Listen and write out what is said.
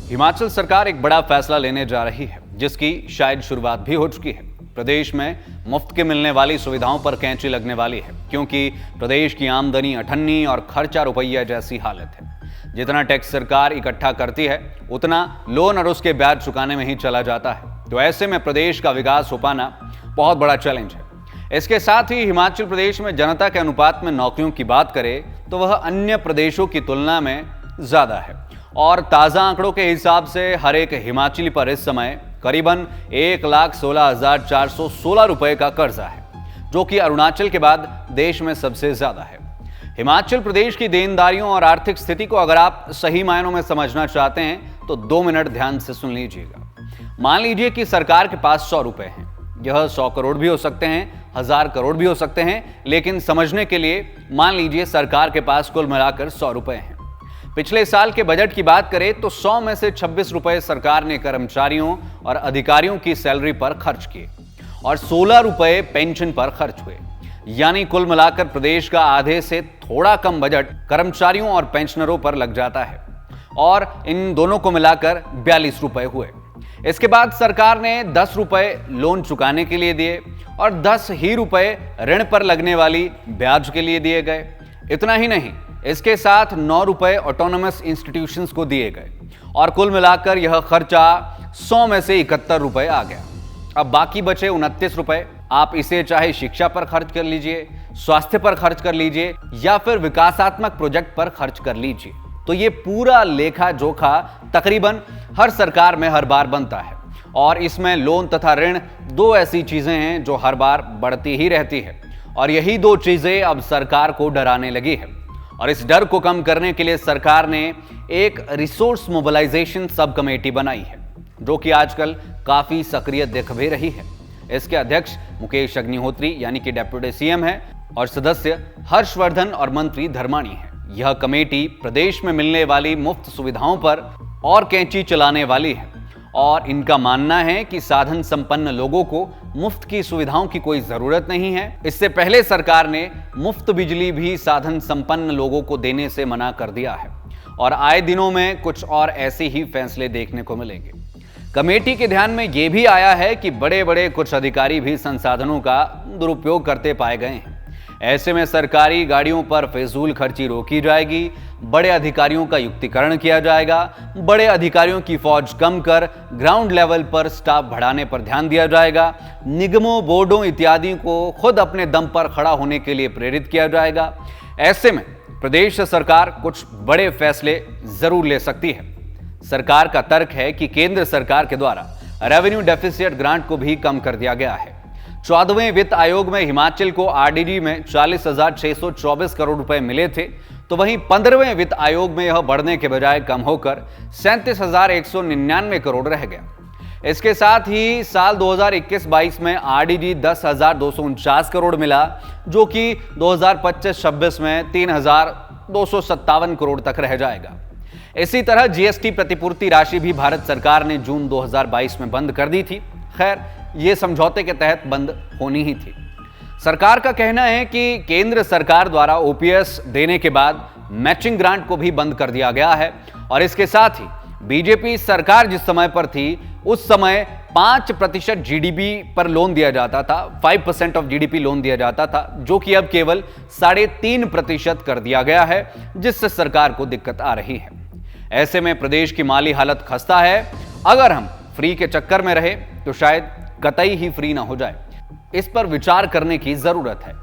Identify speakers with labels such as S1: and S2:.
S1: हिमाचल सरकार एक बड़ा फैसला लेने जा रही है, जिसकी शायद शुरुआत भी हो चुकी है। प्रदेश में मुफ्त के मिलने वाली सुविधाओं पर कैंची लगने वाली है, क्योंकि प्रदेश की आमदनी अठन्नी और खर्चा रुपया जैसी हालत है। जितना टैक्स सरकार इकट्ठा करती है, उतना लोन और उसके ब्याज चुकाने में ही चला जाता है। तो ऐसे में प्रदेश का विकास हो पाना बहुत बड़ा चैलेंज है। इसके साथ ही हिमाचल प्रदेश में जनता के अनुपात में नौकरियों की बात करें तो वह अन्य प्रदेशों की तुलना में ज्यादा है और ताजा आंकड़ों के हिसाब से हर एक हिमाचली पर इस समय करीबन 1,16,416 रुपए का कर्जा है, जो कि अरुणाचल के बाद देश में सबसे ज्यादा है। हिमाचल प्रदेश की देनदारियों और आर्थिक स्थिति को अगर आप सही मायनों में समझना चाहते हैं तो 2 मिनट ध्यान से सुन लीजिएगा। मान लीजिए कि सरकार के पास 100 रुपए हैं। यह 100 करोड़ भी हो सकते हैं, 1000 करोड़ भी हो सकते हैं, लेकिन समझने के लिए मान लीजिए सरकार के पास कुल मिलाकर 100 रुपए हैं। पिछले साल के बजट की बात करें तो 100 में से 26 रुपए सरकार ने कर्मचारियों और अधिकारियों की सैलरी पर खर्च किए और 16 रुपए पेंशन पर खर्च हुए। यानी कुल मिलाकर प्रदेश का आधे से थोड़ा कम बजट कर्मचारियों और पेंशनरों पर लग जाता है और इन दोनों को मिलाकर 42 रुपए हुए। इसके बाद सरकार ने 10 रुपए लोन चुकाने के लिए दिए और 10 ही रुपए ऋण पर लगने वाली ब्याज के लिए दिए गए। इतना ही नहीं, इसके साथ 9 रुपए ऑटोनोमस इंस्टीट्यूशंस को दिए गए और कुल मिलाकर यह खर्चा 100 में से 71 रुपए आ गया। अब बाकी बचे 29 रुपए। आप इसे चाहे शिक्षा पर खर्च कर लीजिए, स्वास्थ्य पर खर्च कर लीजिए या फिर विकासात्मक प्रोजेक्ट पर खर्च कर लीजिए। तो ये पूरा लेखा जोखा तकरीबन हर सरकार में हर बार बनता है और इसमें लोन तथा ऋण 2 ऐसी चीजें हैं जो हर बार बढ़ती ही रहती है और यही 2 चीजें अब सरकार को डराने लगी है। और इस डर को कम करने के लिए सरकार ने एक रिसोर्स मोबिलाइजेशन सब कमेटी बनाई है, जो कि आजकल काफी सक्रिय दिख भी रही है। इसके अध्यक्ष मुकेश अग्निहोत्री यानी कि डेप्यूटी सीएम है और सदस्य हर्षवर्धन और मंत्री धर्माणी है। यह कमेटी प्रदेश में मिलने वाली मुफ्त सुविधाओं पर और कैंची चलाने वाली है और इनका मानना है कि साधन संपन्न लोगों को मुफ्त की सुविधाओं की कोई जरूरत नहीं है। इससे पहले सरकार ने मुफ्त बिजली भी साधन संपन्न लोगों को देने से मना कर दिया है और आए दिनों में कुछ और ऐसे ही फैसले देखने को मिलेंगे। कमेटी के ध्यान में यह भी आया है कि बड़े बड़े कुछ अधिकारी भी संसाधनों का दुरुपयोग करते पाए गए हैं। ऐसे में सरकारी गाड़ियों पर फिजूल खर्ची रोकी जाएगी, बड़े अधिकारियों का युक्तिकरण किया जाएगा, बड़े अधिकारियों की फौज कम कर ग्राउंड लेवल पर स्टाफ बढ़ाने पर ध्यान दिया जाएगा, निगमों, बोर्डों इत्यादि को खुद अपने दम पर खड़ा होने के लिए प्रेरित किया जाएगा। ऐसे में प्रदेश सरकार कुछ बड़े फैसले जरूर ले सकती है। सरकार का तर्क है कि केंद्र सरकार के द्वारा रेवेन्यू डेफिसिट ग्रांट को भी कम कर दिया गया है। 14वें वित्त आयोग में हिमाचल को आरडीडी में 40,624 करोड़ रुपए मिले थे, तो वहीं 15वें वित्त आयोग में यह बढ़ने के बजाय कम होकर 37,199 करोड़ रह गया। इसके साथ ही साल 2021-22 में आरडीडी 10,249 करोड़ मिला, जो कि 2025-26 में 3,257 करोड़ तक रह जाएगा। इसी तरह जीएसटी प्रतिपूर्ति राशि भी भारत सरकार ने जून 2022 में बंद कर दी थी। खैर, यह समझौते के तहत बंद होनी ही थी। सरकार का कहना है कि केंद्र सरकार द्वारा ओपीएस देने के बाद मैचिंग ग्रांट को भी बंद कर दिया गया है और इसके साथ ही बीजेपी सरकार जिस समय पर थी उस समय 5% जीडीपी पर लोन दिया जाता था, 5% ऑफ जीडीपी लोन दिया जाता था, जो कि अब केवल 3.5% कर दिया गया है, जिससे सरकार को दिक्कत आ रही है। ऐसे में प्रदेश की माली हालत खस्ता है। अगर हम फ्री के चक्कर में रहे तो शायद कतई ही फ्री ना हो जाए। इस पर विचार करने की जरूरत है।